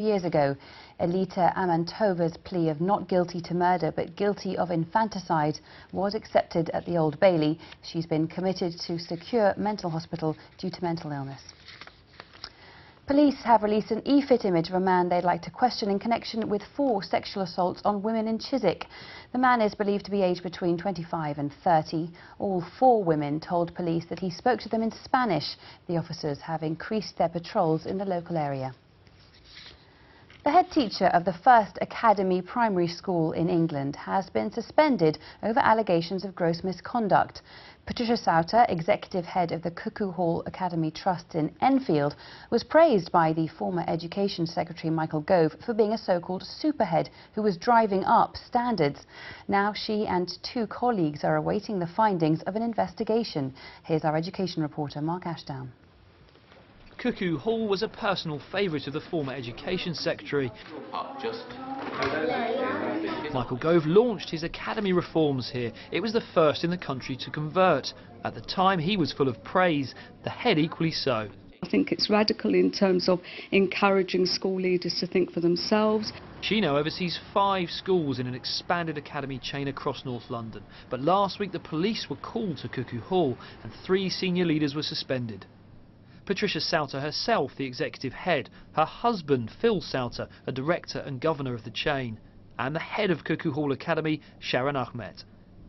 Years ago, Elita Amantova's plea of not guilty to murder but guilty of infanticide was accepted at the Old Bailey. She's been committed to secure mental hospital due to mental illness. Police have released an e-fit image of a man they'd like to question in connection with 4 sexual assaults on women in Chiswick. The man is believed to be aged between 25 and 30. All 4 women told police that he spoke to them in Spanish. The officers have increased their patrols in the local area. The head teacher of the First Academy primary school in England has been suspended over allegations of gross misconduct. Patricia Sauter, executive head of the Cuckoo Hall Academy Trust in Enfield, was praised by the former Education Secretary Michael Gove for being a so-called superhead who was driving up standards. Now she and 2 colleagues are awaiting the findings of an investigation. Here's our education reporter Mark Ashdown. Cuckoo Hall was a personal favourite of the former Education Secretary. Michael Gove launched his academy reforms here. It was the first in the country to convert. At the time, he was full of praise, the head equally so. I think it's radical in terms of encouraging school leaders to think for themselves. She now oversees 5 schools in an expanded academy chain across North London. But last week, the police were called to Cuckoo Hall and 3 senior leaders were suspended. Patricia Sauter herself, the executive head, her husband, Phil Sauter, a director and governor of the chain, and the head of Cuckoo Hall Academy, Sharon Ahmed,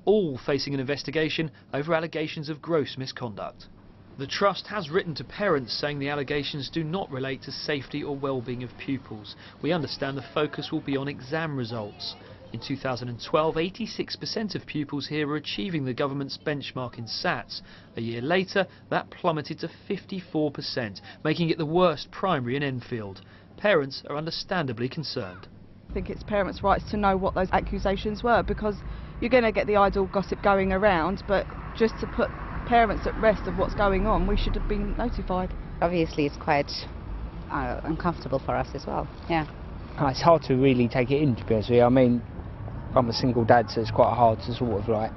all facing an investigation over allegations of gross misconduct. The Trust has written to parents saying the allegations do not relate to safety or well-being of pupils. We understand the focus will be on exam results. In 2012, 86% of pupils here were achieving the government's benchmark in SATs. A year later, that plummeted to 54%, making it the worst primary in Enfield. Parents are understandably concerned. I think it's parents' rights to know what those accusations were, because you're going to get the idle gossip going around, but just to put parents at rest of what's going on, we should have been notified. Obviously it's quite uncomfortable for us as well, yeah. It's hard to really take it in, to be honest with you. I mean, I'm a single dad, so it's quite hard to sort of like,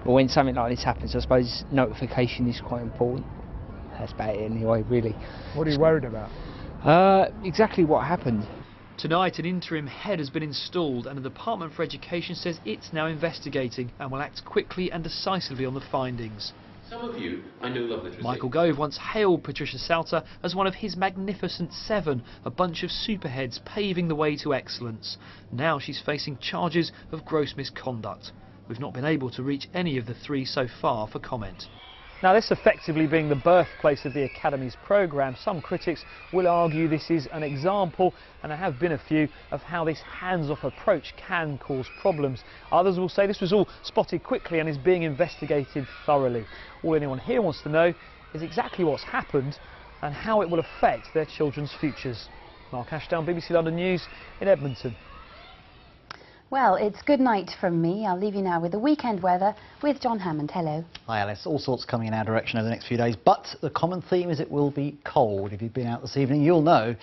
but when something like this happens, I suppose notification is quite important. That's about it anyway, really. What are you worried about? Exactly what happened. Tonight, an interim head has been installed and the Department for Education says it's now investigating and will act quickly and decisively on the findings. Some of you, I know, love literacy. Michael Gove once hailed Patricia Sauter as one of his magnificent 7, a bunch of superheads paving the way to excellence. Now she's facing charges of gross misconduct. We've not been able to reach any of the 3 so far for comment. Now, this effectively being the birthplace of the Academy's programme, some critics will argue this is an example, and there have been a few, of how this hands-off approach can cause problems. Others will say this was all spotted quickly and is being investigated thoroughly. All anyone here wants to know is exactly what's happened and how it will affect their children's futures. Mark Ashdown, BBC London News in Edmonton. Well, it's good night from me. I'll leave you now with the weekend weather with John Hammond. Hello. Hi Alice, all sorts coming in our direction over the next few days, but the common theme is it will be cold. If you've been out this evening, you'll know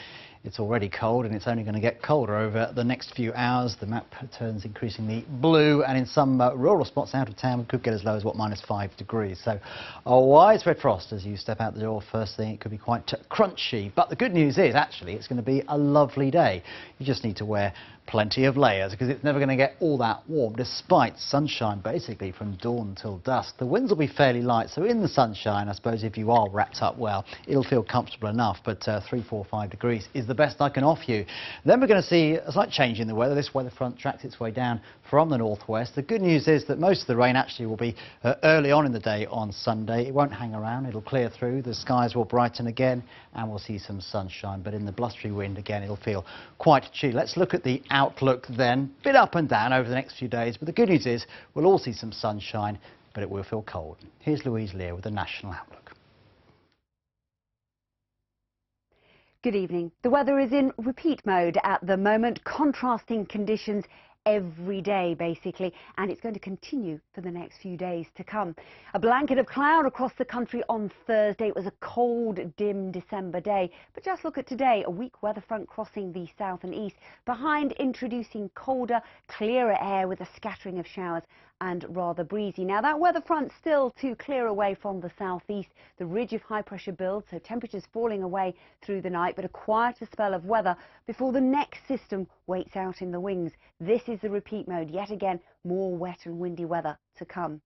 it's already cold and it's only going to get colder over the next few hours. The map turns increasingly blue and in some rural spots out of town we could get as low as, what, -5 degrees. So a widespread frost as you step out the door first thing. It could be quite crunchy, but the good news is actually it's going to be a lovely day. You just need to wear plenty of layers because it's never going to get all that warm despite sunshine basically from dawn till dusk. The winds will be fairly light, so in the sunshine I suppose if you are wrapped up well it'll feel comfortable enough, but 3, 4, 5 degrees is the best I can offer you. Then we're going to see a slight change in the weather. This weather front tracks its way down from the northwest. The good news is that most of the rain actually will be early on in the day on Sunday. It won't hang around, it'll clear through, the skies will brighten again and we'll see some sunshine, but in the blustery wind again it'll feel quite chilly. Let's look at the outlook then. Bit up and down over the next few days, but the good news is we'll all see some sunshine, but it will feel cold. Here's Louise Lear with the national outlook. Good evening. The weather is in repeat mode at the moment. Contrasting conditions every day, basically, and it's going to continue for the next few days to come. A blanket of cloud across the country on Thursday. It was a cold, dim December day, but just look at today, a weak weather front crossing the south and east, behind introducing colder, clearer air with a scattering of showers and rather breezy. Now that weather front still to clear away from the southeast. The ridge of high pressure builds, so temperatures falling away through the night, but a quieter spell of weather before the next system waits out in the wings. This is the repeat mode. Yet again, more wet and windy weather to come.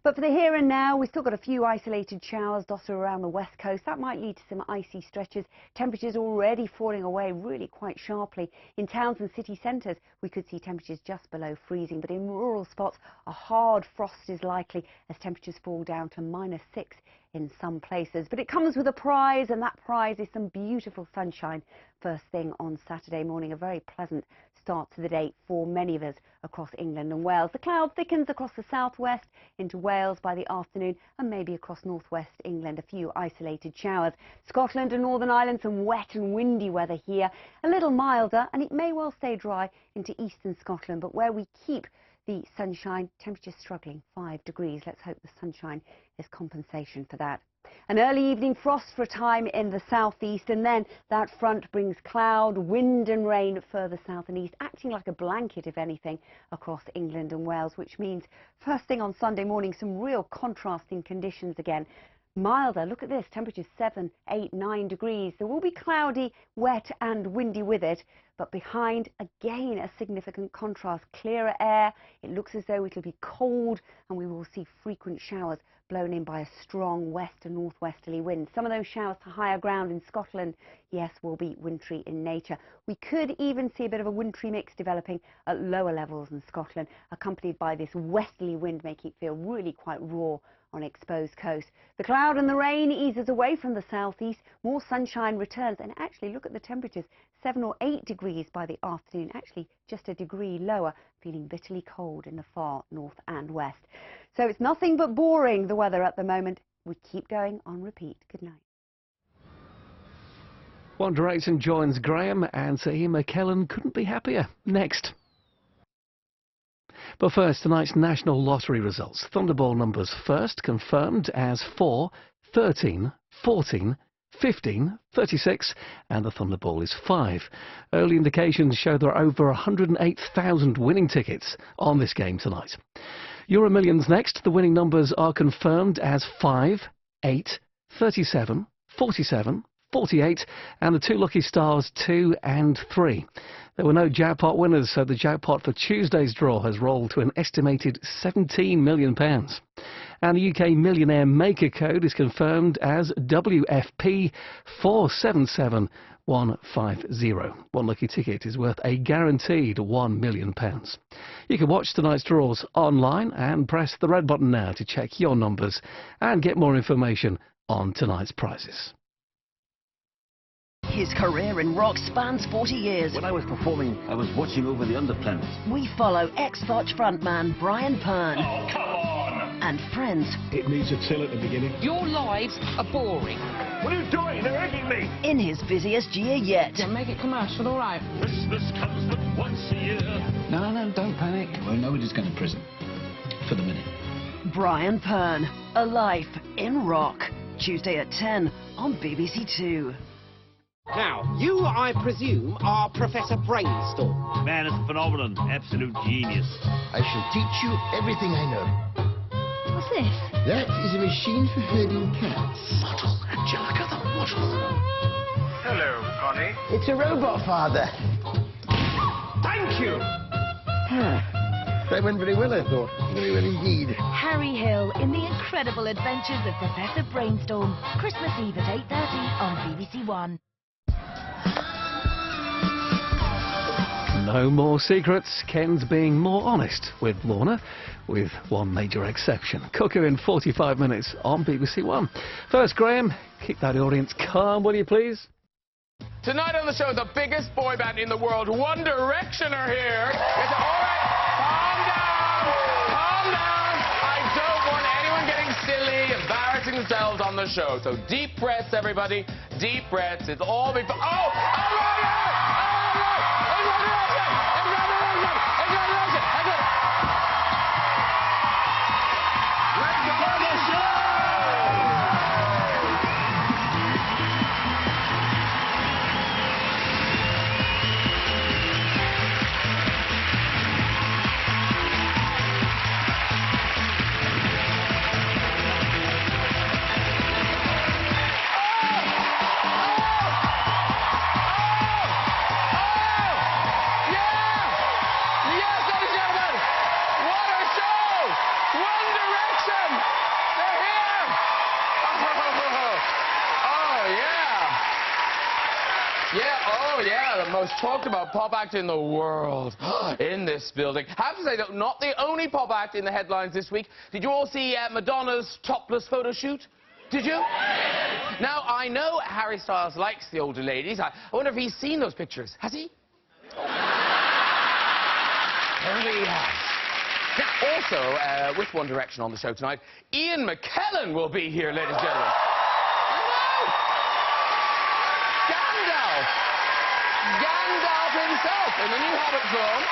But for the here and now, we've still got a few isolated showers dotted around the west coast. That might lead to some icy stretches. Temperatures already falling away really quite sharply. In towns and city centres, we could see temperatures just below freezing. But in rural spots, a hard frost is likely as temperatures fall down to -6 in some places. But it comes with a prize, and that prize is some beautiful sunshine first thing on Saturday morning. A very pleasant start to the day for many of us across England and Wales. The cloud thickens across the southwest into Wales by the afternoon, and maybe across northwest England, a few isolated showers. Scotland and Northern Ireland, some wet and windy weather here, a little milder, and it may well stay dry into eastern Scotland, but where we keep the sunshine, temperatures struggling 5 degrees. Let's hope the sunshine is compensation for that. An early evening frost for a time in the southeast, and then that front brings cloud, wind and rain further south and east, acting like a blanket, if anything, across England and Wales, which means first thing on Sunday morning, some real contrasting conditions again. Milder, look at this, temperatures 7, 8, 9 degrees. There will be cloudy, wet and windy with it, but behind, again, a significant contrast. Clearer air, it looks as though it'll be cold, and we will see frequent showers blown in by a strong west and northwesterly wind. Some of those showers to higher ground in Scotland, yes, will be wintry in nature. We could even see a bit of a wintry mix developing at lower levels in Scotland, accompanied by this westerly wind making it feel really quite raw on exposed coast. The cloud and the rain eases away from the southeast, more sunshine returns, and actually look at the temperatures, 7 or 8 degrees by the afternoon, actually just a degree lower, feeling bitterly cold in the far north and west. So it's nothing but boring, the weather at the moment. We keep going on repeat. Good night. One Direction joins Graham, and Sir Ian McKellen couldn't be happier. Next. But first, tonight's national lottery results. Thunderball numbers first, confirmed as 4, 13, 14, 15, 36, and the Thunderball is 5. Early indications show there are over 108,000 winning tickets on this game tonight. Euro Millions next. The winning numbers are confirmed as 5, 8, 37, 47, 48, and the two lucky stars 2 and 3. There were no jackpot winners, so the jackpot for Tuesday's draw has rolled to an estimated £17 million. And the UK Millionaire Maker Code is confirmed as WFP 477150. One lucky ticket is worth a guaranteed £1 million. You can watch tonight's draws online and press the red button now to check your numbers and get more information on tonight's prizes. His career in rock spans 40 years. When I was performing, I was watching over the underplanets. We follow ex-Foch frontman Brian Pern. Oh, come on! And friends. It needs a till at the beginning. Your lives are boring. What are you doing? They're egging me! In his busiest year yet. Don't make it commercial, all right? Christmas comes but once a year. No, don't panic. Well, nobody's going to prison. For the minute. Brian Pern, A Life in Rock. Tuesday at 10 on BBC Two. Now, you, I presume, are Professor Brainstorm. Man is a phenomenon, absolute genius. I shall teach you everything I know. What's this? That is a machine for herding cats. Model, Angelica the model. Hello, Connie. It's a robot, Father. Thank you! That went very well, I thought. Very well indeed. Harry Hill in the incredible adventures of Professor Brainstorm. Christmas Eve at 8:30 on BBC One. No more secrets. Ken's being more honest with Lorna, with one major exception. Cuckoo in 45 minutes on BBC One. First, Graham, keep that audience calm, will you please? Tonight on the show, the biggest boy band in the world, One Direction, are here. All right, calm down. I don't want anyone getting silly, embarrassing themselves on the show. So deep breaths, everybody. Deep breaths. It's all before. Oh! most talked about pop act in the world in this building. I have to say, though, not the only pop act in the headlines this week. Did you all see Madonna's topless photo shoot? Did you? Now, I know Harry Styles likes the older ladies. I wonder if he's seen those pictures. Has he? Apparently he has. Now, also, with One Direction on the show tonight, Ian McKellen will be here, ladies and gentlemen. Gandalf himself in the new Hobbit film.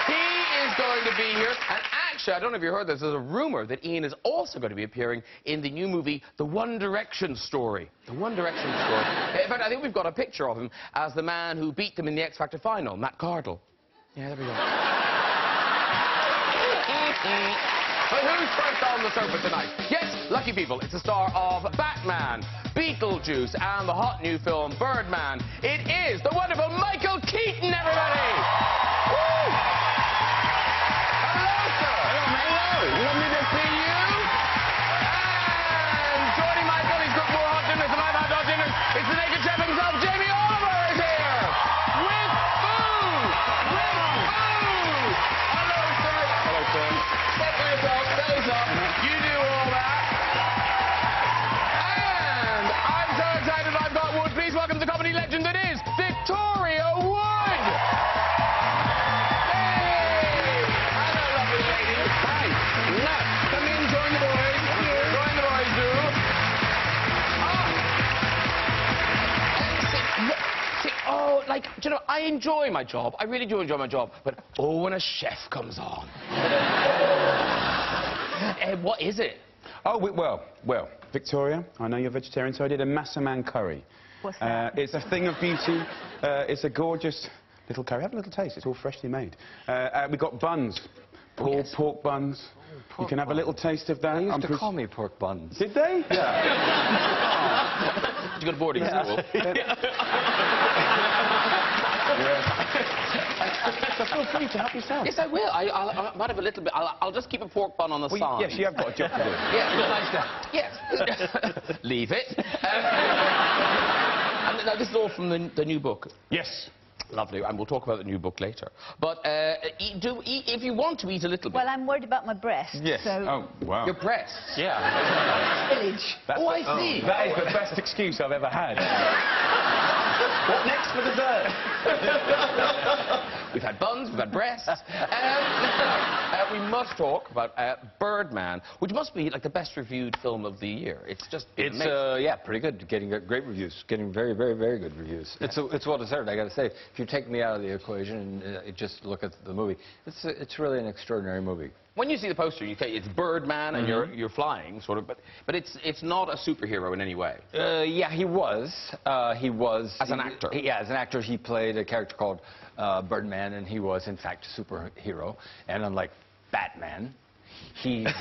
He is going to be here. And actually, I don't know if you heard this, there's a rumor that Ian is also going to be appearing in the new movie, The One Direction Story. The One Direction Story. In fact, I think we've got a picture of him as the man who beat them in the X Factor final, Matt Cardle. Yeah, there we go. But who's first on the sofa tonight? Yes, lucky people, it's the star of Batman, Beetlejuice, and the hot new film, Birdman. It is the wonderful Michael Keaton, everybody! Woo! Hello, sir! Hello! Lovely to see you! And joining Michael, he's cooked more hot dinners than I've had hot dinners. It's the naked chef himself, Jamie Oliver is here! With food! With food! Hello, sir! Hello, sir. Step for yourself, tell yourself. You do all that. And I'm so excited I've got Wood. Please welcome the comedy legend that is Victoria Wood. Hey! Hello, lovely lady. Hi. Now, come in, join the boys. Join the boys, do. Oh, like, do you know, I enjoy my job. I really do enjoy my job. But, oh, when a chef comes on. What is it? Oh, well, Victoria, I know you're vegetarian, so I did a massaman curry. What's that? It's a thing of beauty. It's a gorgeous little curry. Have a little taste. It's all freshly made. We've got buns. Pork buns. You can have a little taste of that. They used to call me pork buns. Did they? Yeah. Did you go to boarding school? So feel free to help yourself. Yes, I will. I might have a little bit. I'll just keep a pork bun on the side. Yes, you have got a job to do. Yes. Leave it. And now this is all from the new book. Yes. Lovely, and we'll talk about the new book later. But eat if you want to eat a little bit. Well, I'm worried about my breasts. Yes. So Oh, wow. Your breasts? Yeah. spillage. Oh, I see. That is the best excuse I've ever had. What next for dessert? We've had buns, we've had breasts. We must talk about Birdman, which must be like the best reviewed film of the year. It's just It's yeah, pretty good. Getting great reviews. Getting very, very, very good reviews. It's well deserved, I got to say. If you take me out of the equation and just look at the movie, it's really an extraordinary movie. When you see the poster, you say it's Birdman and you're flying, sort of, but it's not a superhero in any way. Yeah, he was. As an actor. Yeah, as an actor, he played a character called Birdman, and he was, in fact, a superhero. And unlike Batman, he did...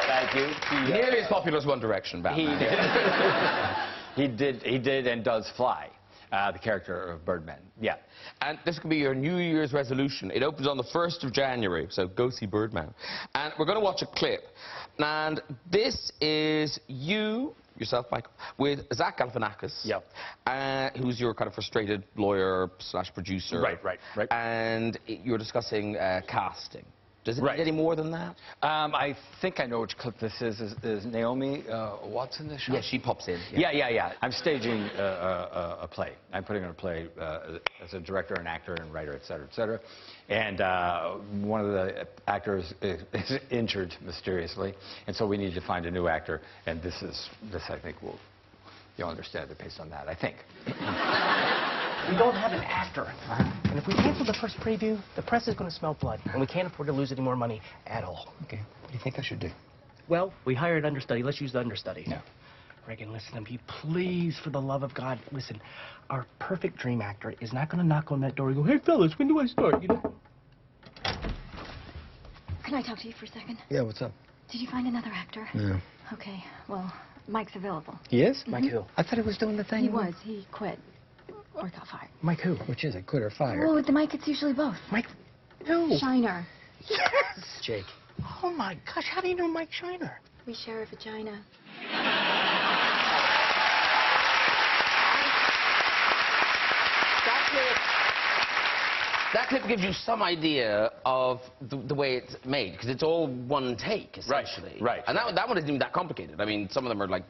Thank you. Nearly as popular as One Direction, Batman. He did and does fly. The character of Birdman, yeah. And this could be your New Year's resolution. It opens on the 1st of January, so go see Birdman. And we're going to watch a clip. And this is yourself, Michael, with Zach Galifianakis. Yeah. Who's your kind of frustrated lawyer / producer. Right. And you're discussing casting. Does it need any more than that? I think I know which clip this is. Is Naomi Watts in this show? Yeah, she pops in. Yeah. I'm staging a play. I'm putting on a play as a director and actor and writer, et cetera. And one of the actors is injured mysteriously, and so we need to find a new actor. And this I think you'll understand it based on that, I think. We don't have an actor. And if we cancel the first preview, the press is going to smell blood, and we can't afford to lose any more money at all. Okay. What do you think I should do? Well, we hired an understudy. Let's use the understudy. Yeah. Reagan, listen to me, please, for the love of God. Listen, our perfect dream actor is not going to knock on that door and go, hey, fellas, when do I start, you know? Can I talk to you for a second? Yeah, what's up? Did you find another actor? No. Okay, well, Mike's available. He is? Mike who? I thought he was doing the thing. He was. He quit. Or got fired. Mike who? Which is it, quit or fired? Oh, with the Mike, it's usually both. Mike who? Shiner. Yes! Jake. Oh, my gosh, how do you know Mike Shiner? We share a vagina. That clip gives you some idea of the way it's made, because it's all one take, essentially. Right. And that one isn't even that complicated. I mean, some of them are like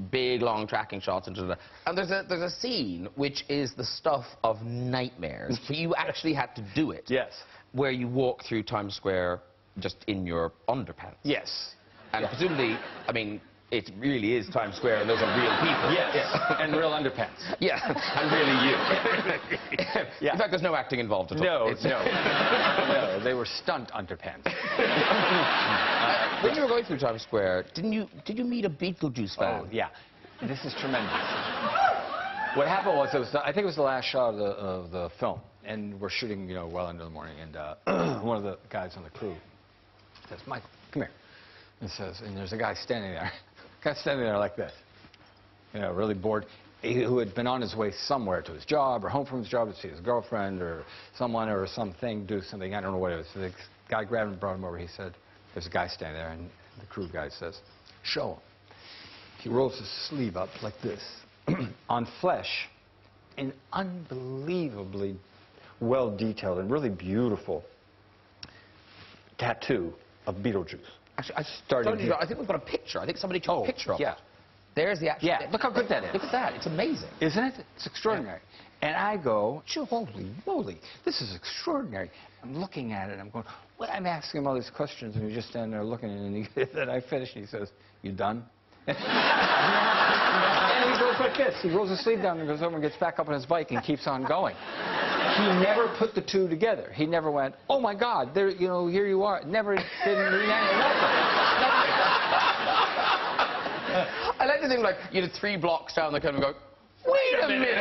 big, long tracking shots into the... And there's a scene which is the stuff of nightmares. But you actually had to do it. Yes. Where you walk through Times Square just in your underpants. Yes. And presumably, I mean, it really is Times Square and those are real people. Yes. And real underpants. Yeah. And really you. Yeah. In fact, there's no acting involved at all. No, It's- No, they were stunt underpants. When you were going through Times Square, did you meet a Beetlejuice fan? Oh, yeah. This is tremendous. What happened was, I think it was the last shot of the film, and we're shooting, you know, well into the morning, and one of the guys on the crew says, "Michael, come here," and there's a guy standing there, like this, you know, really bored, who had been on his way somewhere to his job or home from his job to see his girlfriend or someone or something, do something, I don't know what it was. So the guy grabbed him and brought him over. He said, "There's a guy standing there," and the crew guy says, "Show him." He rolls his sleeve up like this, on flesh, an unbelievably well-detailed and really beautiful tattoo of Beetlejuice. Actually, I I think we've got a picture. I think somebody took a picture of it. There's the actual... Yeah, look how good that is. Look at that. It's amazing. Isn't it? It's extraordinary. Yeah. And I go, holy moly, this is extraordinary. I'm looking at it, I'm going, what? I'm asking him all these questions, and he's just standing there looking, and then I finish, and he says, "You done?" And he goes like this. He rolls his sleeve down and goes over and gets back up on his bike and keeps on going. He never put the two together. He never went, "Oh my God, there, you know, here you are." Never didn't mean nothing. I like to think, like, you know, 3 blocks down the corner and go, wait a minute.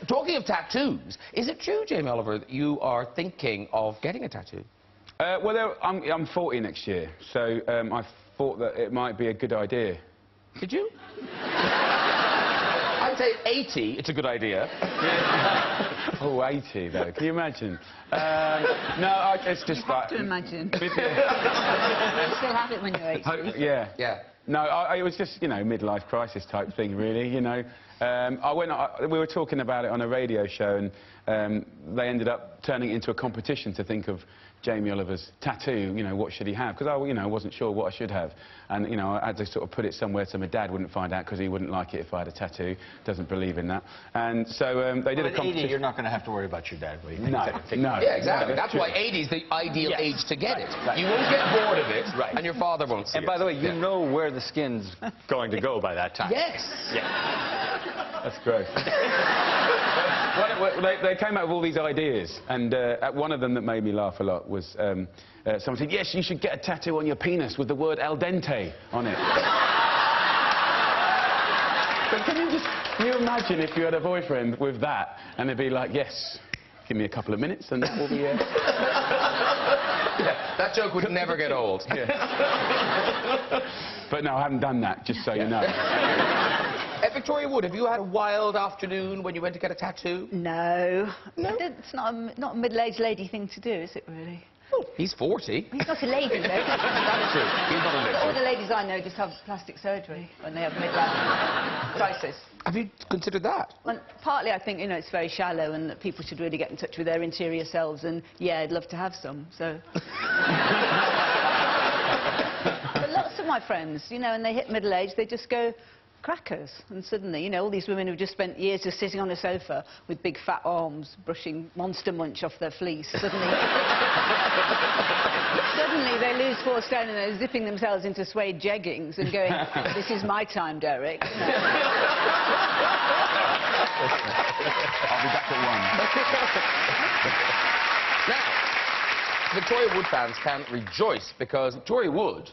Talking of tattoos, is it true, Jamie Oliver, that you are thinking of getting a tattoo? Well, I'm 40 next year, so I thought that it might be a good idea. Did you? I'd say 80, it's a good idea. Oh, 80, though. Can you imagine? No, it's just like... You have to imagine. You still have it when you're 80. Yeah. No, it was just, you know, midlife crisis type thing, really, you know. We were talking about it on a radio show, and they ended up turning it into a competition to think of Jamie Oliver's tattoo, you know, what should he have? Because I, you know, wasn't sure what I should have. And, you know, I had to sort of put it somewhere so my dad wouldn't find out, because he wouldn't like it if I had a tattoo. Doesn't believe in that. And so they did a competition. 80, you're not going to have to worry about your dad. No. Yeah, exactly. That's why 80 is the ideal age to get it. Right. You won't get bored of it, and your father won't see it. And by the way, you know where the skin's going to go by that time. Yes. Yeah. That's great. They came out with all these ideas, and one of them that made me laugh a lot was someone said, "Yes, you should get a tattoo on your penis with the word al dente on it." But can you imagine if you had a boyfriend with that, and they'd be like, "Yes, give me a couple of minutes, and that will be..." Yeah, that joke would never get old. Yeah. But no, I haven't done that, just so you know. Victoria Wood, have you had a wild afternoon when you went to get a tattoo? No. It's not a middle-aged lady thing to do, is it, really? Oh, he's 40. He's not a lady, though. That's true. He's not a lady. All the ladies I know just have plastic surgery when they have midlife crisis. Have you considered that? Well, partly, I think, you know, it's very shallow and that people should really get in touch with their interior selves, and, yeah, I'd love to have some, so... But lots of my friends, you know, when they hit middle age, they just go... crackers, and suddenly, you know, all these women who've just spent years just sitting on a sofa with big fat arms brushing Monster Munch off their fleece, suddenly they lose 4 stone and they're zipping themselves into suede jeggings and going, "This is my time, Derek." You know. I'll be back at 1. Now, Victoria Wood fans can rejoice, because Victoria Wood,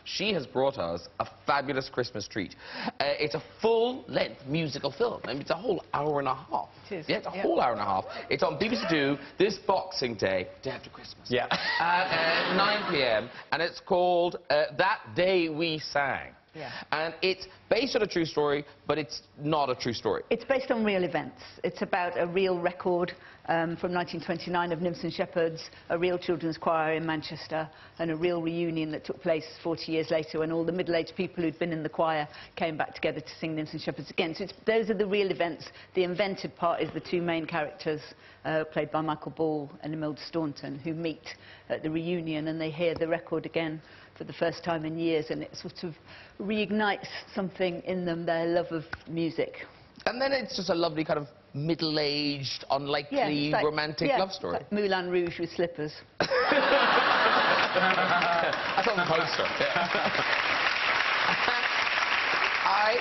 she has brought us a fabulous Christmas treat. It's a full-length musical film. I mean, it's a whole hour and a half. It is. Yeah, it's a whole hour and a half. It's on BBC 2 this Boxing Day, day after Christmas. Yeah. At 9 p.m. And it's called That Day We Sang. Yeah. And it's based on a true story, but it's not a true story. It's based on real events. It's about a real record from 1929 of Nymphs and Shepherds, a real children's choir in Manchester, and a real reunion that took place 40 years later when all the middle-aged people who'd been in the choir came back together to sing Nymphs and Shepherds again. So those are the real events. The invented part is the two main characters, played by Michael Ball and Imelda Staunton, who meet at the reunion and they hear the record again for the first time in years, and it sort of reignites something in them, their love of music. And then it's just a lovely kind of middle-aged, unlikely, romantic love story. Like Moulin Rouge with slippers. That's on the poster. I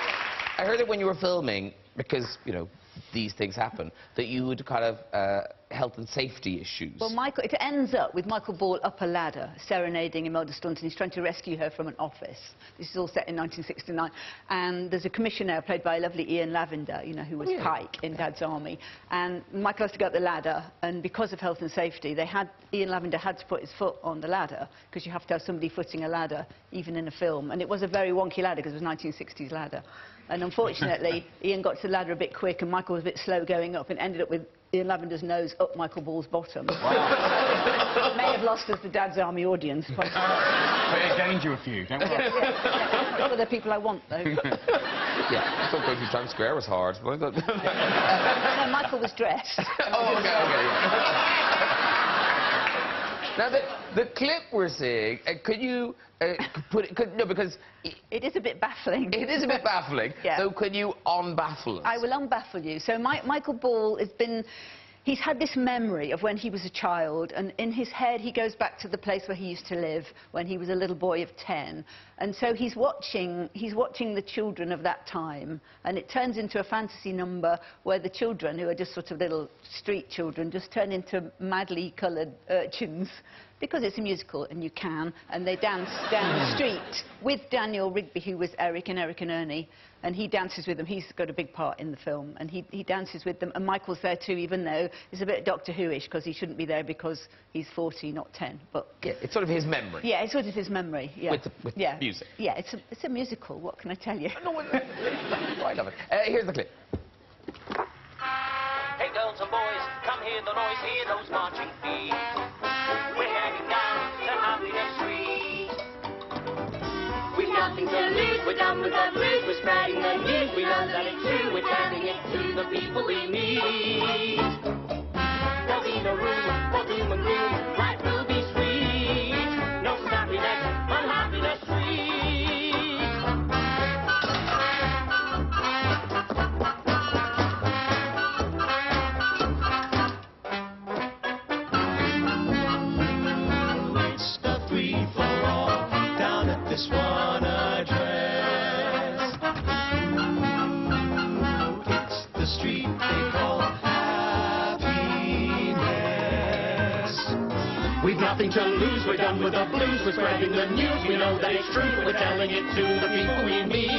heard that when you were filming, because, you know, these things happen, that you would kind of health and safety issues. Well, it ends up with Michael Ball up a ladder, serenading Imelda Staunton. He's trying to rescue her from an office. This is all set in 1969. And there's a commissioner played by lovely Ian Lavender, you know, who was Pike in Dad's Army. And Michael has to go up the ladder, and because of health and safety, Ian Lavender had to put his foot on the ladder, because you have to have somebody footing a ladder, even in a film. And it was a very wonky ladder, because it was a 1960s ladder. And unfortunately, Ian got to the ladder a bit quick, and Michael was a bit slow going up, and ended up with Ian Lavender's nose up Michael Ball's bottom. Wow. May have lost us the Dad's Army audience. But it gained you a few, don't worry. Yeah. For the people I want, though. Yeah, I thought going through Times Square was hard. No, Michael was dressed. Oh, okay, Now, the clip we're seeing, could you no, because... It is a bit baffling. It is a bit baffling. Yeah. So could you unbaffle us? I will unbaffle you. So Michael Ball has been... He's had this memory of when he was a child, and in his head he goes back to the place where he used to live when he was a little boy of 10. And so he's watching the children of that time, and it turns into a fantasy number where the children, who are just sort of little street children, just turn into madly coloured urchins, because it's a musical and you can, and they dance down the street with Daniel Rigby, who was Eric and Ernie, and he dances with them. He's got a big part in the film, and he dances with them, and Michael's there too, even though it's a bit Doctor Who-ish, because he shouldn't be there because he's 40, not 10. But yeah, it's sort of his memory. Yeah, it's sort of his memory. Yeah. With music. Yeah, it's a musical. What can I tell you? No, I love it. Here's the clip. Hey, girls and boys, come hear the noise, hear those marching feet. We're heading down the Happiness Street. We've nothing to lose, we're done with the blues, we're spreading the news, we know that it's true, we're telling it to the people we meet. There'll be no room for doom and gloom, life will be sweet. No snappiness on Happiness Street. This one address. It's the street they call happiness. We've nothing to lose, we're done with the blues, we're spreading the news, we know that it's true, we're telling it to the people we meet.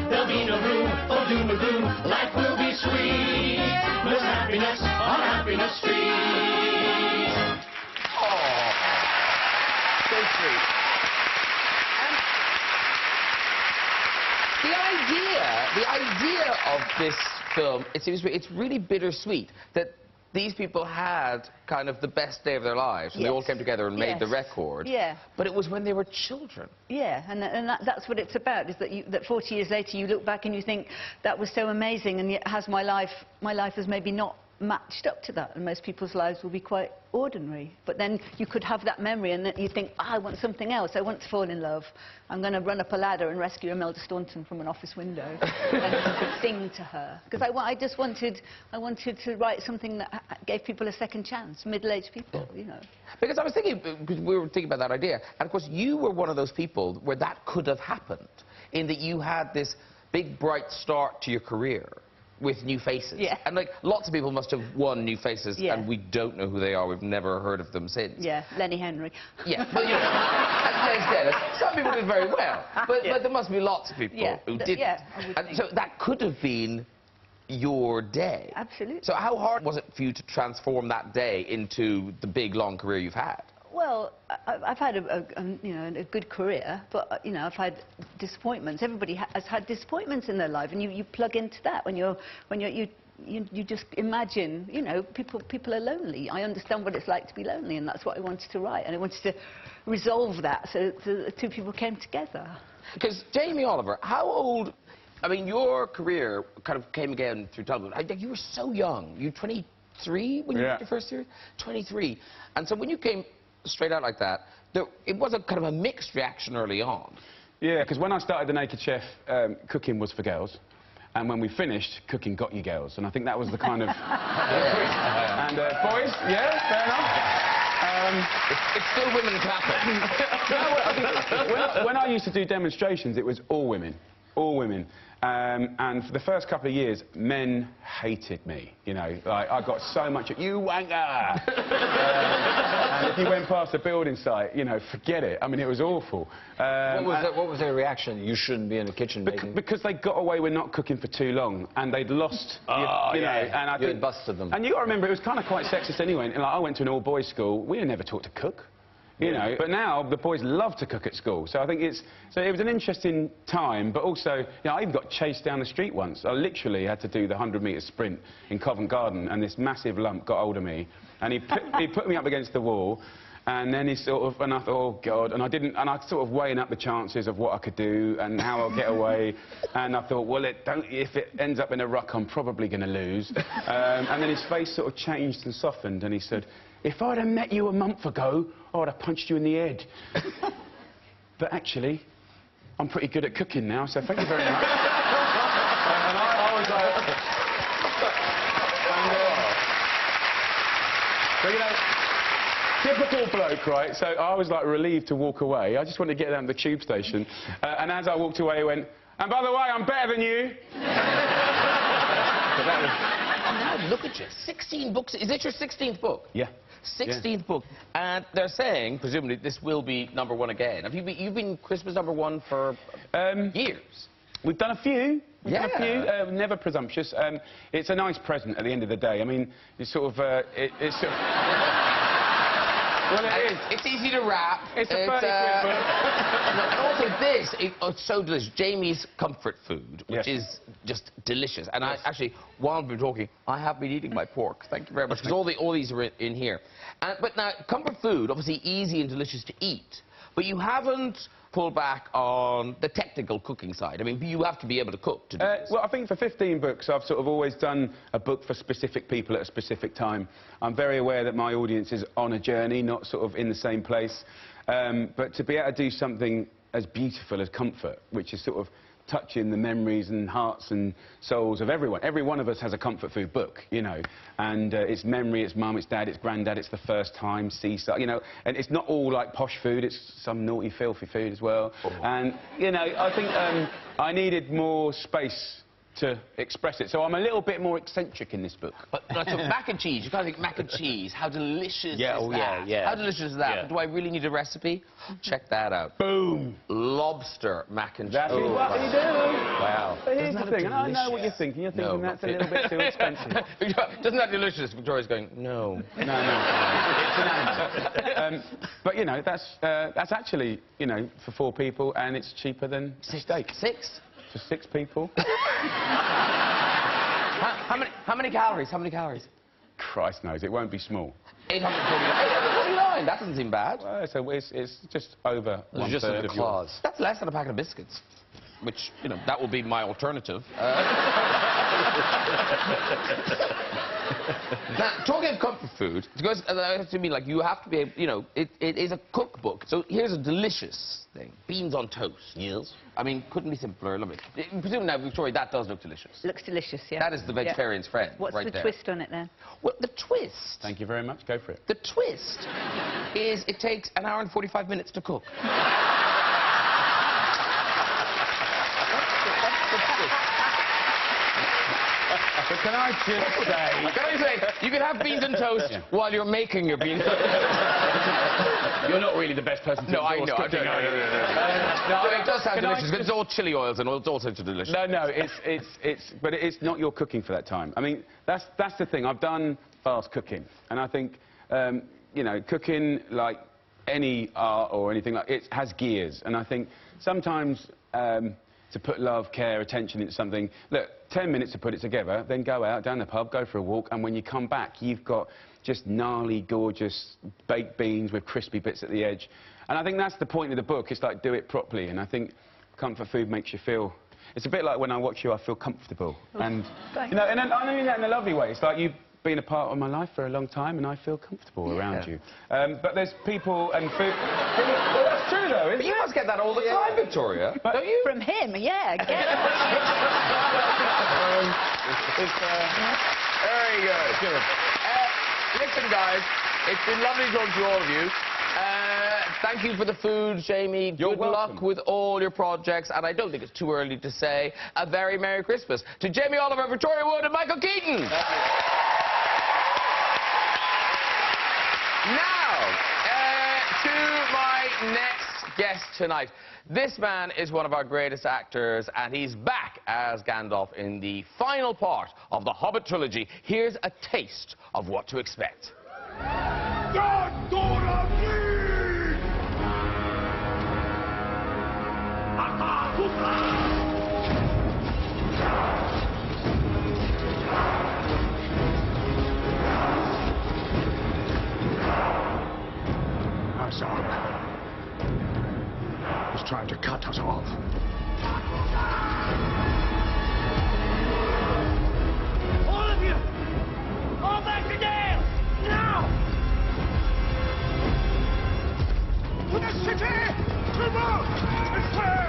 There'll be no room for doom and gloom, life will be sweet. There's happiness on Happiness Street. Oh, so sweet. The idea of this film, it seems to me, it's really bittersweet that these people had kind of the best day of their lives, and they all came together and made the record. Yeah. But it was when they were children. Yeah, and that's what it's about, is that 40 years later you look back and you think, that was so amazing, and yet has my life has maybe not matched up to that, and most people's lives will be quite ordinary. But then you could have that memory, and then you think, I want something else. I want to fall in love. I'm going to run up a ladder and rescue Imelda Staunton from an office window and sing to her. Because I just wanted to write something that gave people a second chance, middle-aged people, you know. Because I was thinking, because we were thinking about that idea, and of course you were one of those people where that could have happened, in that you had this big, bright start to your career with New Faces. Yeah. And, like, lots of people must have won New Faces, and we don't know who they are. We've never heard of them since. Yeah, Lenny Henry. Yeah, but, you know, as Jay said, some people did very well, but there must be lots of people who didn't. Yeah, I would think. So that could have been your day. Absolutely. So how hard was it for you to transform that day into the big, long career you've had? Well, I've had you know, a good career, but you know, I've had disappointments. Everybody has had disappointments in their life, and you plug into that when you just imagine, you know, people are lonely. I understand what it's like to be lonely, and that's what I wanted to write, and I wanted to resolve that so the two people came together. Because Jamie Oliver, how old? I mean, your career kind of came again through television. You were so young. You were 23 when you did your first series. 23, and so when you came straight out like that, it was a kind of a mixed reaction early on. Yeah, because when I started The Naked Chef, cooking was for girls. And when we finished, cooking got you girls. And I think that was the kind of... And boys, yeah, fair enough. It's still women clapping. When I used to do demonstrations, it was all women. All women. And for the first couple of years, men hated me. You know, like, I got so much, you wanker! And if you went past a building site, you know, forget it. I mean, it was awful. What was their reaction? You shouldn't be in the kitchen making... Because they got away with not cooking for too long, and they'd lost, you know, and I think... You busted them. And you got to remember, it was kind of quite sexist anyway. And, like, I went to an all-boys school. We were never taught to cook. You know, but now the boys love to cook at school. So I think it was an interesting time, but also, you know, I even got chased down the street once. I literally had to do the 100-metre sprint in Covent Garden, and this massive lump got hold of me, and he put me up against the wall, and then he sort of, and I thought, oh God, and I sort of weighing up the chances of what I could do and how I'll get away, and I thought, well, if it ends up in a ruck, I'm probably going to lose. And then his face sort of changed and softened, and he said, if I'd have met you a month ago, I would have punched you in the head. But actually, I'm pretty good at cooking now, so thank you very much. And I was like... so, you know, typical bloke, right? So I was, like, relieved to walk away. I just wanted to get down to the tube station. And as I walked away, he went, and by the way, I'm better than you. So that was... And now look at you, 16 books. Is this your 16th book? Yeah. 16th book. And they're saying, presumably, this will be #1 again. You've been Christmas #1 for years. We've done a few. We've done a few. Never presumptuous. It's a nice present at the end of the day. I mean, it's sort of... it's sort of... Well, it is. It's easy to wrap. It's a 30 quid book. And also this, it's so delicious. Jamie's comfort food, which is just delicious. And I actually, while we've been talking, I have been eating my pork. Thank you very much, because all these are in here. But now, comfort food, obviously easy and delicious to eat, but you haven't pulled back on the technical cooking side. I mean, you have to be able to cook to do this. Well, I think for 15 books, I've sort of always done a book for specific people at a specific time. I'm very aware that my audience is on a journey, not sort of in the same place. But to be able to do something as beautiful as comfort, which is sort of touching the memories and hearts and souls of everyone. Every one of us has a comfort food book, you know, and it's memory, it's mum, it's dad, it's granddad, it's the first time, seaside, you know, and it's not all like posh food, it's some naughty, filthy food as well. Oh. And, you know, I think I needed more space to express it, so I'm a little bit more eccentric in this book. But so mac and cheese, you gotta think mac and cheese, how delicious is that? How delicious is that? Yeah. Do I really need a recipe? Check that out. Boom! Lobster mac and cheese. That's what you do. Wow. But here's the thing, and I know what you're thinking. You're thinking that's a little bit too expensive. Doesn't that delicious? Victoria's going, no. No, no. It's an answer. But, you know, that's actually, you know, for 4 people, and it's cheaper than steak. 6? For 6 people. How many calories? How many calories? Christ knows, it won't be small. 849. That doesn't seem bad. Well, it's just over one just third the of claws. yours. That's less than a packet of biscuits, which, you know, that will be my alternative. Now, talking of comfort food, because to me, like, you have to be able, you know, it is a cookbook. So here's a delicious thing: beans on toast. Yes. I mean, couldn't be simpler. Love it. Presumably now, Victoria, that does look delicious. Looks delicious, yeah. That is the vegetarian's friend. What's right the there. twist on it then? Well, the twist. Thank you very much. Go for it. The twist is it takes 1 hour and 45 minutes to cook. But can I just say... Can I say, you can have beans and toast while you're making your beans. You're not really the best person to I know. cooking, No, it does sound delicious, but it's all chili oils and it's also delicious. No, but it's not your cooking for that time. I mean, that's the thing. I've done fast cooking, and I think, you know, cooking, like, any art or anything like it has gears, and I think sometimes to put love, care, attention into something, look, 10 minutes to put it together, then go out, down the pub, go for a walk, and when you come back, you've got just gnarly, gorgeous baked beans with crispy bits at the edge. And I think that's the point of the book. It's like, do it properly. And I think comfort food makes you feel... It's a bit like when I watch you, I feel comfortable. And, you know, and I mean that in a lovely way. It's like you've been a part of my life for a long time, and I feel comfortable around you. But there's people and food... Well, that's true, though, isn't it? You must get that all the time, Victoria. Don't you? From him, yeah. Very good. Listen, guys, it's been lovely to talk to all of you. Thank you for the food, Jamie. You're Good welcome. luck with all your projects, and I don't think it's too early to say a very Merry Christmas to Jamie Oliver, Victoria Wood, and Michael Keaton. Now, to my next guest tonight. This man is one of our greatest actors, and he's back as Gandalf in the final part of the Hobbit trilogy. Here's a taste of what to expect. Azog is trying to cut us off. All of you! All back to Dale! Now! To the city! To move! And clear!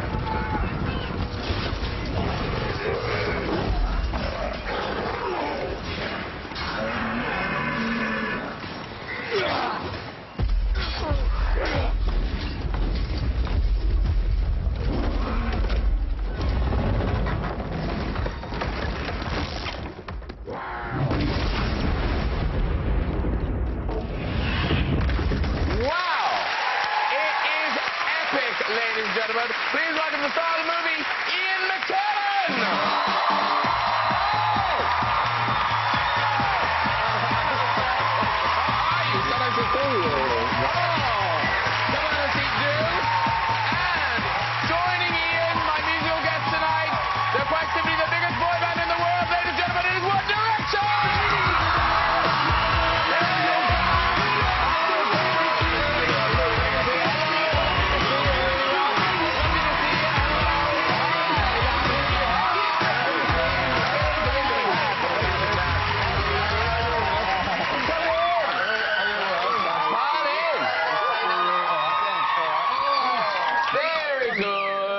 Ladies and gentlemen, please welcome the star of the movie, Ian McKellen! And joining Ian, my musical guest tonight, they're quite simply the biggest boy band in the world, ladies and gentlemen, it is One Direction!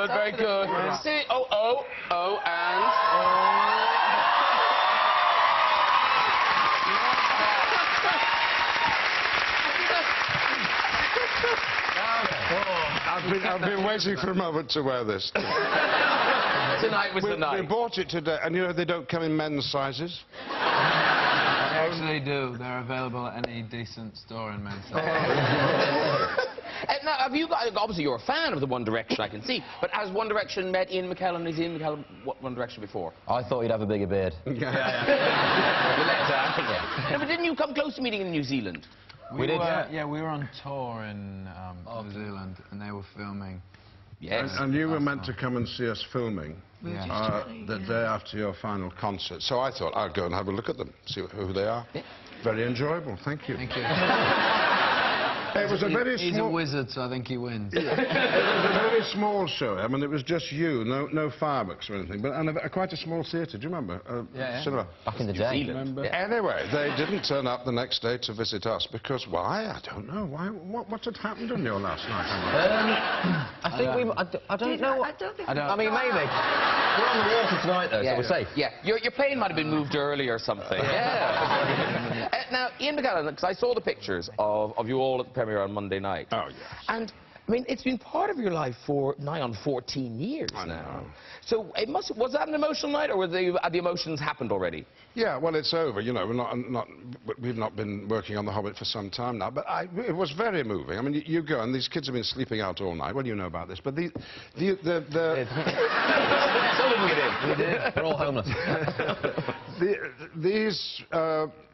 Very good. See, and... I've been waiting for a moment to wear this. Tonight was the night. We bought it today, and you know they don't come in men's sizes. They actually do. They're available at any decent store in men's sizes. Now, have you got... Obviously, you're a fan of the One Direction, I can see. But has One Direction met Ian McKellen? Has Ian McKellen One Direction before? I thought you'd have a bigger beard. No, but didn't you come close to meeting in New Zealand? We did, yeah. We were on tour in New Zealand, and they were filming. Yes. And you were meant to come and see us filming the day after your final concert. So I thought I'd go and have a look at them, see who they are. Yeah. Very enjoyable. Thank you. Thank you. It was a very small... He's a wizard, so I think he wins. It was a very small show. I mean, it was just you, no fireworks or anything, but and quite a small theatre. Do you remember? Cinema. Back in the day. Remember? Yeah. Anyway, they didn't turn up the next day to visit us because why? I don't know. Why? What had happened on your last night? I think I don't know. I mean, maybe. We're on the water tonight, though, so we're safe. Yeah, your plane might have been moved early or something. Yeah. Now, Ian McKellen, because I saw the pictures of you all at the premiere on Monday night. Oh, yes. And, I mean, it's been part of your life for nigh on 14 years now. So, was that an emotional night, or were the emotions happened already? Yeah, well, it's over. You know, we've not been working on The Hobbit for some time now, but it was very moving. I mean, you go, and these kids have been sleeping out all night. Well, you know about this, but So did we get in. We did. We're all homeless. these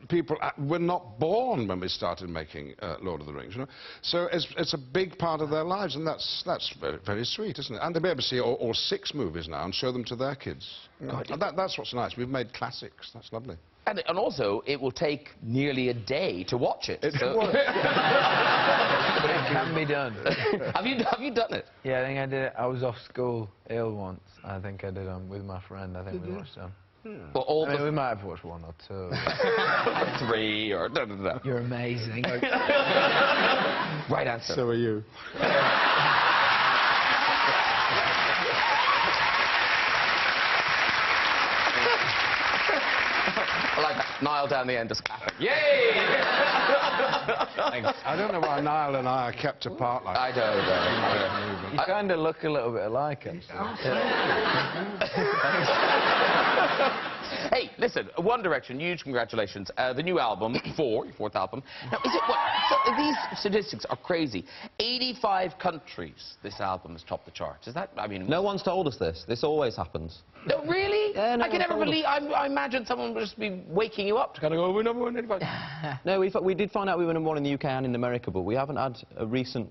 people were not born when we started making Lord of the Rings, you know. So it's a big part of their lives, and that's very, very sweet, isn't it? And they'll be able to see all 6 movies now and show them to their kids. God, and that's what's nice. We've made classics. That's lovely. And also, it will take nearly a day to watch it. It so will. But it can be done. Have you done it? Yeah, I think I did it. I was off school ill once. I think I did with my friend. I think we watched them. Well, I mean, we might have watched 1 or 2. 3 or... You're amazing. Right answer. So are you. I like that. Niall down the end is clapping. Yay! I don't know why Niall and I are kept apart like I don't know. You kind of look a little bit alike, actually. Hey, listen, One Direction, huge congratulations. The new album, your 4th album. Now, is it what? So these statistics are crazy. 85 countries this album has topped the charts. Is that, I mean... No one's told us this. This always happens. No, really? Yeah, no I can one never told believe... I imagine someone would just be waking you up to kind of go, we're number 1 in 85. No, we did find out we were number 1 in the UK and in America, but we haven't had a recent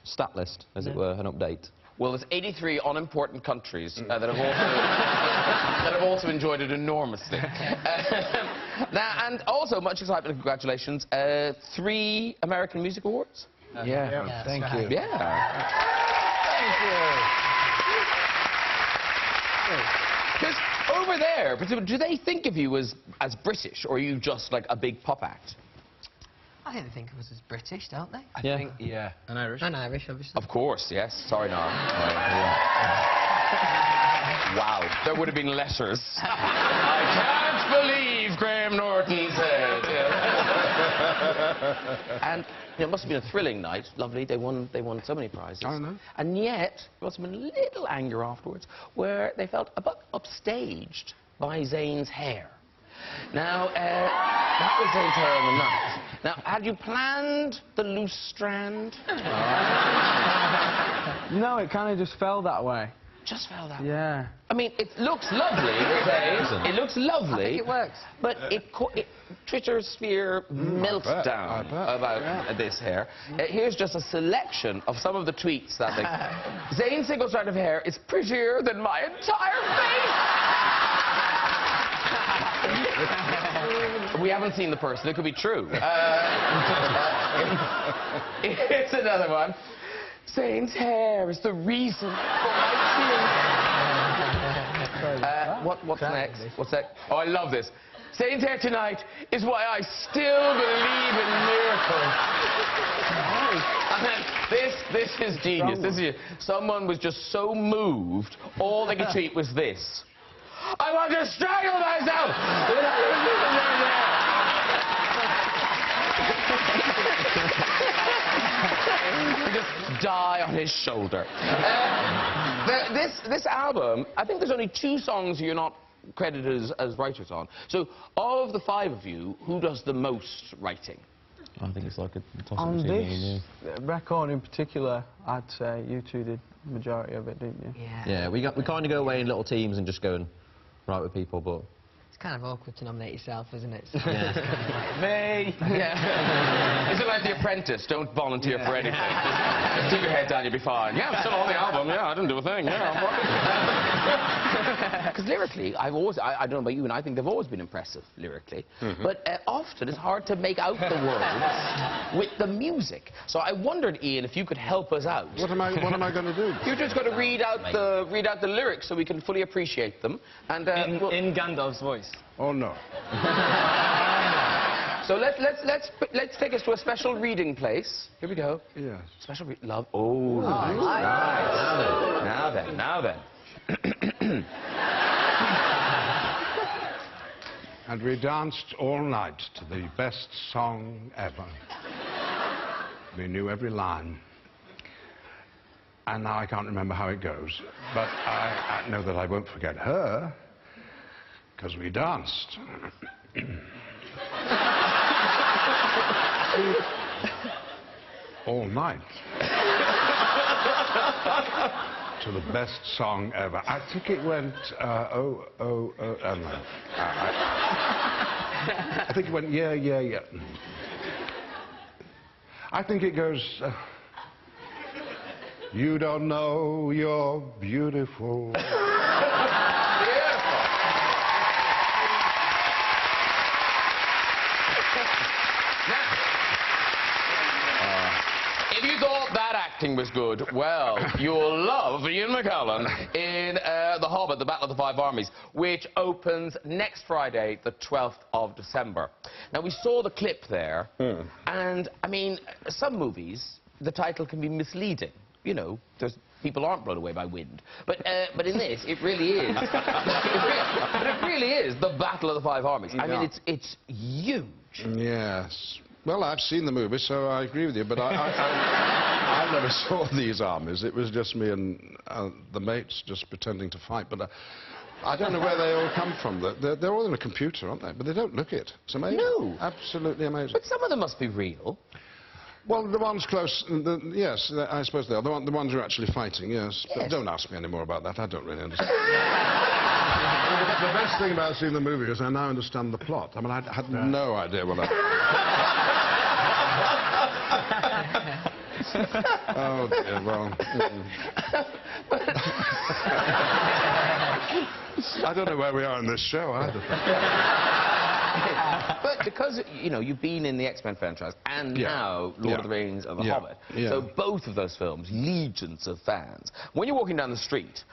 stat list, as it were, an update. Well, there's 83 unimportant countries that have also enjoyed it enormously. Now, and also, much excitement and congratulations, 3 American Music Awards. Yeah, thank you. Yeah. Because over there, do they think of you as British, or are you just like a big pop act? I think they think of us as British, don't they? I think, yeah. And Irish. And Irish, obviously. Of course, yes. Sorry, Noel. Wow, there would have been letters. I can't believe Graham Norton said. And it must have been a thrilling night. Lovely. They won so many prizes. I know. And yet, there must have been a little anger afterwards, where they felt a bit upstaged by Zayn's hair. Now, that was Zayn's hair on the night. Now, had you planned the loose strand? No, it kind of just fell that way. Just fell that way? Yeah. I mean, it looks lovely, okay? It looks lovely. I think it works. But Twitter sphere meltdown about this hair. Here's just a selection of some of the tweets that they... Zayn's single strand of hair is prettier than my entire face! We haven't seen the person. It could be true. Here's another one. Zayn's hair is the reason for my tears. What's next? What's that? Oh, I love this. Zayn's hair tonight is why I still believe in miracles. This is genius. This is someone was just so moved. All they could tweet was this. I want to strangle myself! Just die on his shoulder. This album, I think there's only 2 songs you're not credited as writers on. So, of the 5 of you, who does the most writing? I think it's like a toss-up On between this me record in particular, I'd say you 2 did the majority of it, didn't you? Yeah. Yeah, we kind of go away in little teams and just go and write with people, but... It's kind of awkward to nominate yourself, isn't it? So Yeah. Me! Yeah. Is it like The Apprentice? Don't volunteer for anything. Just keep your head down, you'll be fine. Yeah, I'm still on the album. Yeah, I didn't do a thing. Yeah. Because lyrically, I don't know about you, and I think they've always been impressive lyrically. But often it's hard to make out the words with the music. So I wondered, Ian, if you could help us out. What am I going to do? You're just going to read out the lyrics so we can fully appreciate them. And in Gandalf's voice. Oh, no. So let's take us to a special reading place. Here we go. Yes. Special love. Oh, nice. Now then. And we danced all night to the best song ever. We knew every line. And now I can't remember how it goes. But I know that I won't forget her, because we danced. all night. to the best song ever. I think it went, oh, oh, oh, no. I think it went, yeah, yeah, yeah. I think it goes, you don't know you're beautiful. If you thought that acting was good, well, you'll love Ian McKellen in The Hobbit, The Battle of the Five Armies, which opens next Friday, the 12th of December. Now, we saw the clip there, and, I mean, some movies, the title can be misleading. You know, people aren't blown away by wind. But in this, it really is. But it really is The Battle of the Five Armies. I mean, it's huge. Yes. Well, I've seen the movie, so I agree with you, but I never saw these armies. It was just me and the mates just pretending to fight. But I don't know where they all come from. They're all in a computer, aren't they? But they don't look it. It's amazing. No. Absolutely amazing. But some of them must be real. Well, the ones close, yes, I suppose they are. The ones who are actually fighting, yes. But don't ask me any more about that. I don't really understand. The best thing about seeing the movie is I now understand the plot. I mean, I had no idea what Oh, dear, well... I don't know where we are in this show, either. But because, you know, you've been in the X-Men franchise and now Lord of the Rings and The Hobbit, so both of those films, legions of fans. When you're walking down the street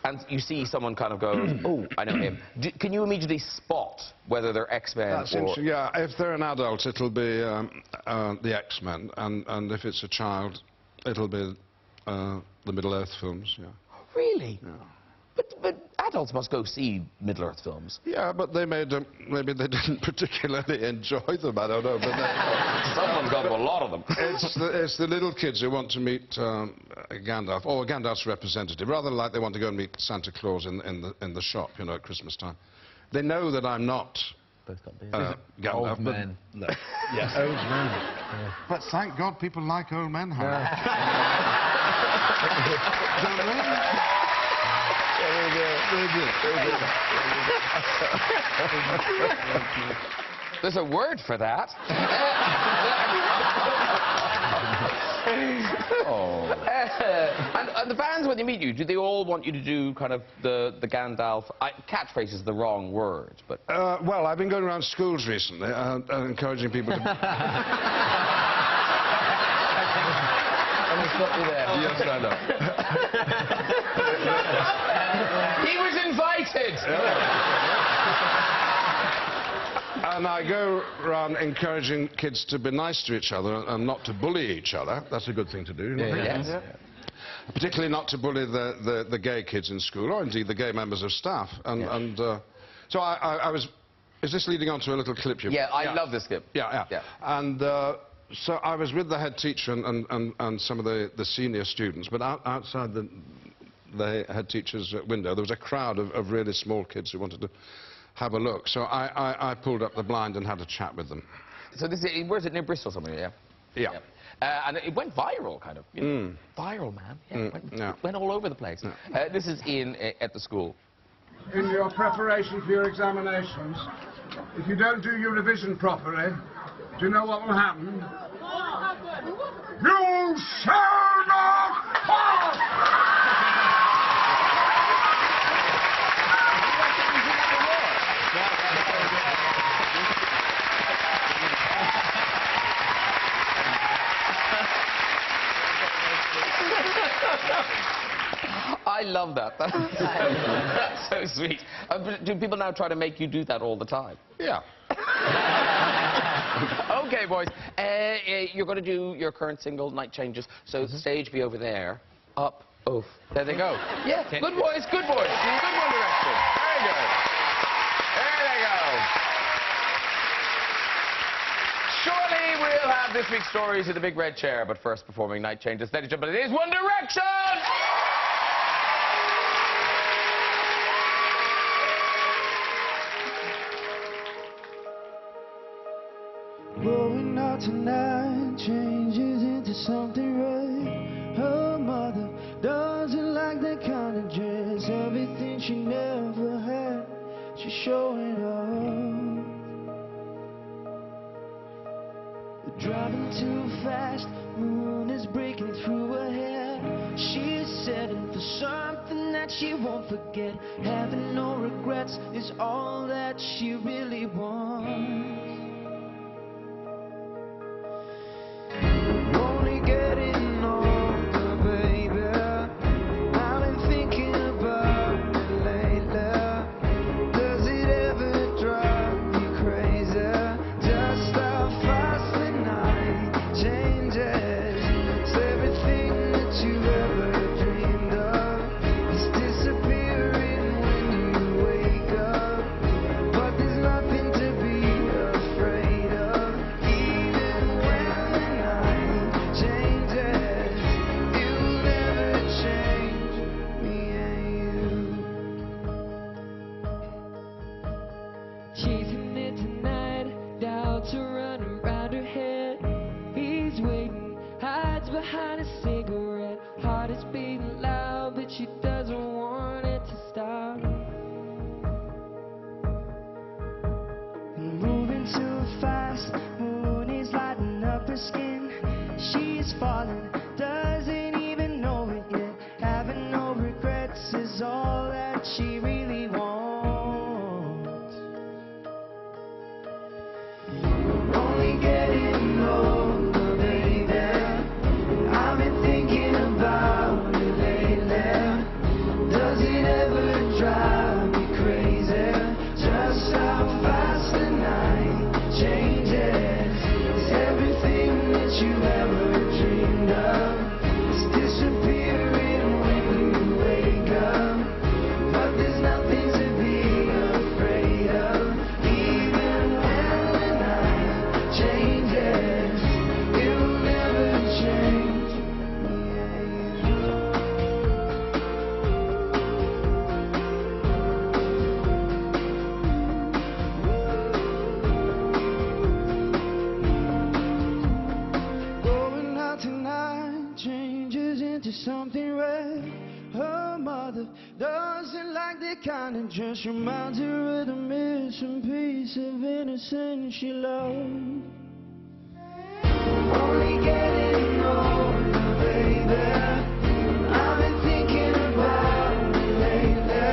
and you see someone kind of go, oh, I know him, can you immediately spot whether they're X-Men That's interesting, yeah. If they're an adult, it'll be the X-Men, and if it's a child, it'll be the Middle-earth films, yeah. Really? Yeah. But adults must go see Middle-earth films. Yeah, but they made them, maybe they didn't particularly enjoy them, I don't know. But someone's got to a lot of them. It's the little kids who want to meet Gandalf, or Gandalf's representative, rather like they want to go and meet Santa Claus in the shop, you know, at Christmas time. They know that I'm not Gandalf. Old men. No. Yes, old men. Yeah. But thank God people like old men, Harry. Don't they? There's a word for that. And the fans, when they meet you, do they all want you to do kind of the Gandalf... catchphrase is the wrong word, but... well, I've been going around schools recently encouraging people to... Let me stop you there. Yes, I know. He was invited! And I go around encouraging kids to be nice to each other and not to bully each other. That's a good thing to do. Yes. Particularly not to bully the gay kids in school, or indeed the gay members of staff. So I was... Is this leading on to a little clip? I love this clip. Yeah. And so I was with the head teacher and some of the senior students, but outside the head teacher's window there was a crowd of really small kids who wanted to have a look. So I pulled up the blind and had a chat with them. So this is, where's it, near Bristol somewhere, Yeah. And it went viral, kind of. You know. Viral, man. Went all over the place. This is Ian at the school. In your preparation for your examinations, if you don't do your revision properly, do you know what will happen? You shall not pass! I love that. That's so sweet. Do people now try to make you do that all the time? Yeah. Okay, boys. You're going to do your current single, Night Changes, so the stage be over there. Up, oof. There they go. Yeah, good boys, good boys. Good One Direction. Very good. There they go. Surely we'll have this week's stories in the big red chair, but first performing Night Changes, ladies and gentlemen, it is One Direction! Going out tonight changes into something right. Her mother doesn't like that. she's showing up. Driving too fast, moon is breaking through her hair. She's setting for something that she won't forget. Having no regrets is all that she really wants. Only getting older, baby. I've been thinking about it lately. Does it ever drive me crazy? Just how fast the night changes. It's everything that you ever dreamed of. It's disappearing when you wake up. But there's nothing to be afraid of. Even when the night changes, you'll never change me and you. Chasing it tonight, doubts are running round her head. He's waiting, hides behind a cigarette. Heart is beating loud, but she doesn't want it to stop. Moving too fast, moon is lighting up her skin. She's falling, doesn't even know it yet. Having no regrets is all that she really wants. Only getting older, baby. I've been thinking about it lately. Does it ever drive me crazy? Just how fast the night changes. It's everything that you ever dreamed of. It's disappearing when you wake up. But there's nothing to be afraid of. Even when the night changes, you'll never change me and you. Going out tonight changes into something red. Her mother doesn't like the kind that just reminds her of the missing piece of innocence she loved. Only getting older, baby. I've been thinking about it lately.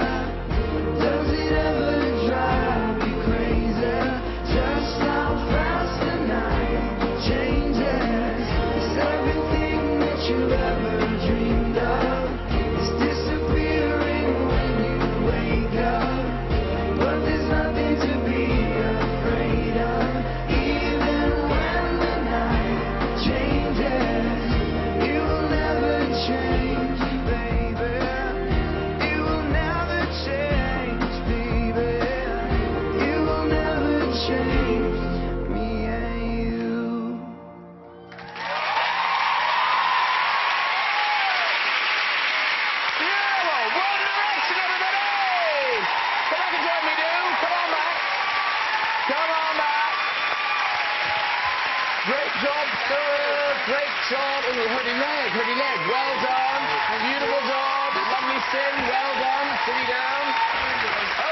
Does it ever drive me crazy? Just how fast the night changes. It's everything that you ever dreamed of. It's disappearing when you wake up. But there's nothing to be afraid of. Even when the night changes, you will never change, baby. You will never change, baby. You will never change me and you. Beautiful! One Direction, everybody! Come back and join me, dude. Come on back. Come on back. Great job, sir. Great job. Oh, hurdy leg, hurdy leg. Well done. Beautiful job. Lovely sing. Well done. Sitting down.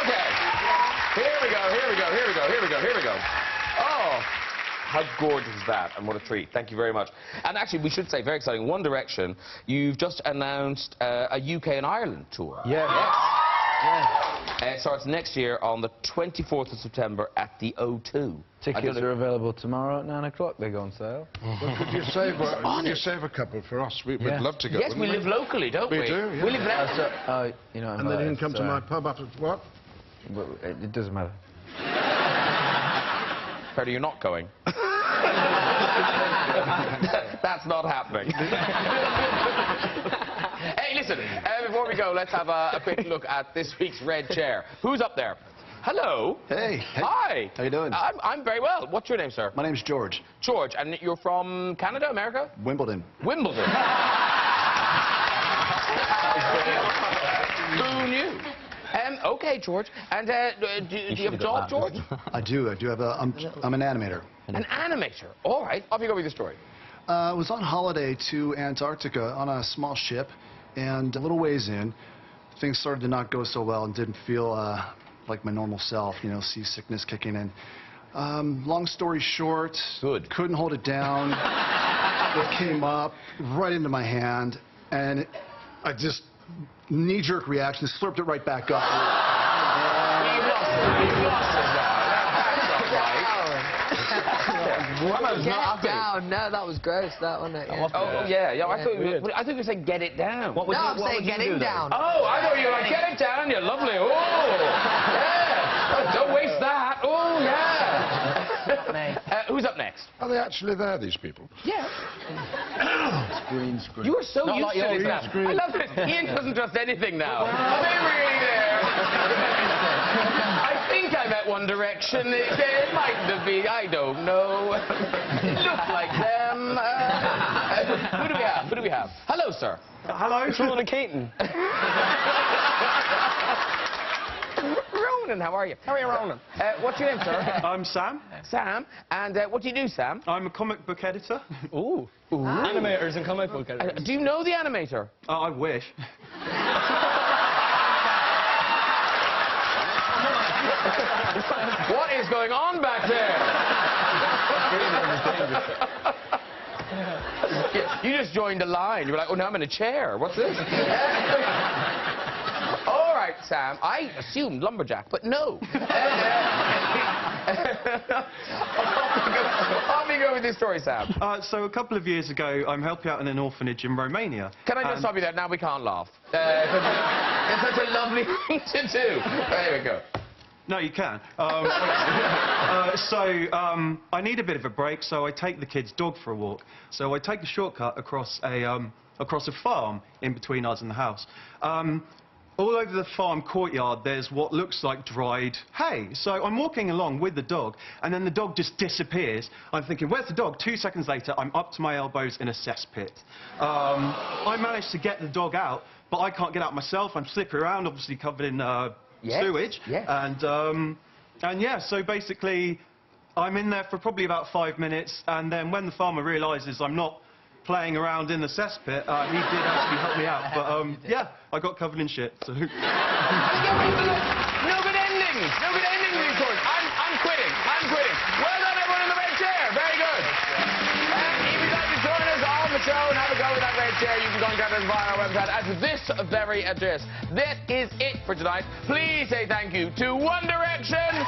Okay. Here we go, here we go, here we go, here we go, here we go. Oh. How gorgeous is that, and what a treat. Thank you very much. And actually, we should say, very exciting, One Direction, you've just announced a UK and Ireland tour. Yes. It starts next year on the 24th of September at the O2. Tickets are available tomorrow at 9 o'clock. They go on sale. Well, could you save a couple for us? We'd love to go. Yes, we live locally, don't we? We do, yeah. We live locally. You know, And they didn't come to my pub after what? Well, it doesn't matter. Freddie, you're not going. That's not happening. Hey, listen, before we go, let's have a quick look at this week's Red Chair. Who's up there? Hello. Hey. Hi. How you doing? I'm very well. What's your name, sir? My name's George. George, and you're from Canada, America? Wimbledon. Wimbledon. Who knew? Okay, George. And do you have a job, George? I do. I'm an animator. An animator. All right. Off you go with your story. I was on holiday to Antarctica on a small ship, and a little ways in, things started to not go so well and didn't feel like my normal self, you know, seasickness kicking in. Long story short, couldn't hold it down. It came up right into my hand, and I just knee-jerk reaction, slurped it right back up. Get down. No, that was gross, that wasn't it? Yeah. Oh, yeah. I thought you said get it down. No, I'm saying get him down. Oh, I thought you were like, get it down, you're lovely. Oh, yeah. Don't waste that. Oh, yeah. Who's up next? Are they actually there, these people? Yeah. Green screen. You are so Not used like to your this green now. screen. I love this. Ian doesn't trust anything now. Are they really there? I think I met One Direction. It might have been. I don't know. It looked like them. Who do we have? Who do we have? Hello, sir. Hello, Ronan Keaton. Ronan, how are you? How are you, Ronan? What's your name, sir? I'm Sam. Sam. And what do you do, Sam? I'm a comic book editor. Ooh. Animators and comic book editors. Do you know the animator? I wish. What is going on back there? You just joined a line. You were like, oh, now I'm in a chair. What's this? All right, Sam. I assumed lumberjack, but no. Off you go with this story, Sam. So a couple of years ago, I'm helping out in an orphanage in Romania. Can I just stop you there? Now we can't laugh. It's such a lovely thing to do. There we go. No, you can. I need a bit of a break, so I take the kid's dog for a walk. So I take a shortcut across a farm in between us and the house. All over the farm courtyard, there's what looks like dried hay. So I'm walking along with the dog, and then the dog just disappears. I'm thinking, where's the dog? 2 seconds later, I'm up to my elbows in a cesspit. I managed to get the dog out, but I can't get out myself. I'm slipping around, obviously covered in sewage. Yes. And yeah, so basically, I'm in there for probably about 5 minutes, and then when the farmer realises I'm not playing around in the cesspit, he did actually help me out. But yeah, I got covered in shit. So. No good endings. No good endings to these stories. I'm quitting. I'm quitting. Well done, everyone in the red chair. Very good. And if you'd like to join us on the show and have a go with that red chair, you can contact us via our website at this very address. That is it for tonight. Please say thank you to One Direction, and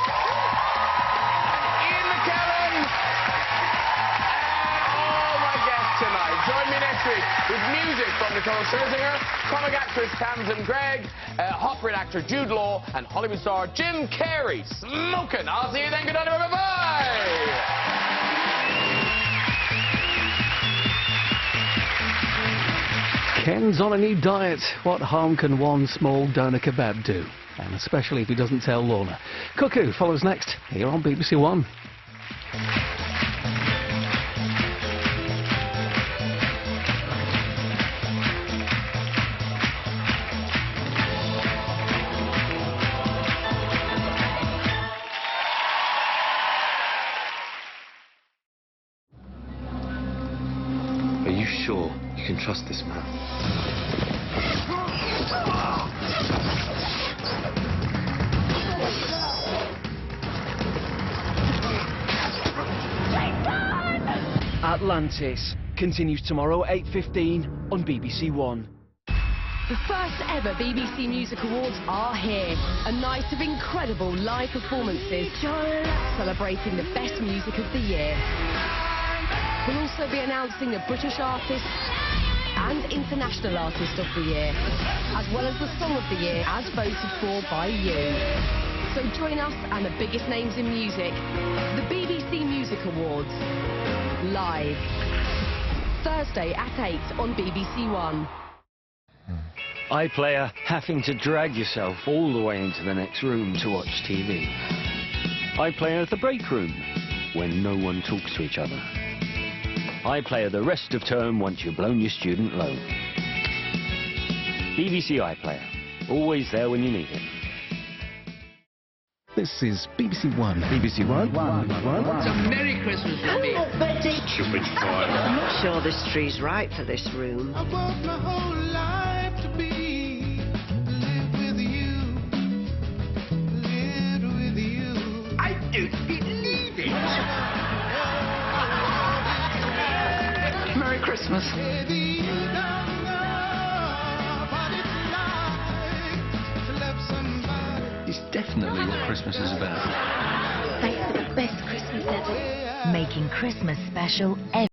Ian McKellen, and all my guests tonight. Join me next week with music from Nicole Scherzinger, comic actress Tamsin Gregg, hot Brit actor Jude Law, and Hollywood star Jim Carrey. Smoking. I'll see you then. Good night, everyone. Bye-bye. Ken's on a new diet. What harm can one small doner kebab do? And especially if he doesn't tell Lorna. Cuckoo follows next here on BBC One. Are you sure you can trust this man? Atlantis continues tomorrow at 8:15 on BBC One. The first ever BBC Music Awards are here. A night of incredible live performances celebrating the best music of the year. We'll also be announcing the British Artist and International Artist of the Year, as well as the Song of the Year as voted for by you. So join us and the biggest names in music, the BBC Music Awards, live, Thursday at 8 on BBC One. iPlayer having to drag yourself all the way into the next room to watch TV. iPlayer the break room, when no one talks to each other. iPlayer the rest of term once you've blown your student loan. BBC iPlayer, always there when you need it. This is BBC One. BBC One? It's a Merry Christmas from me. Betty. Stupid fire. I'm not sure this tree's right for this room. I've worked my whole life to live with you. Live Christmas. It's definitely what Christmas is about. Thanks for the best Christmas ever. Making Christmas special every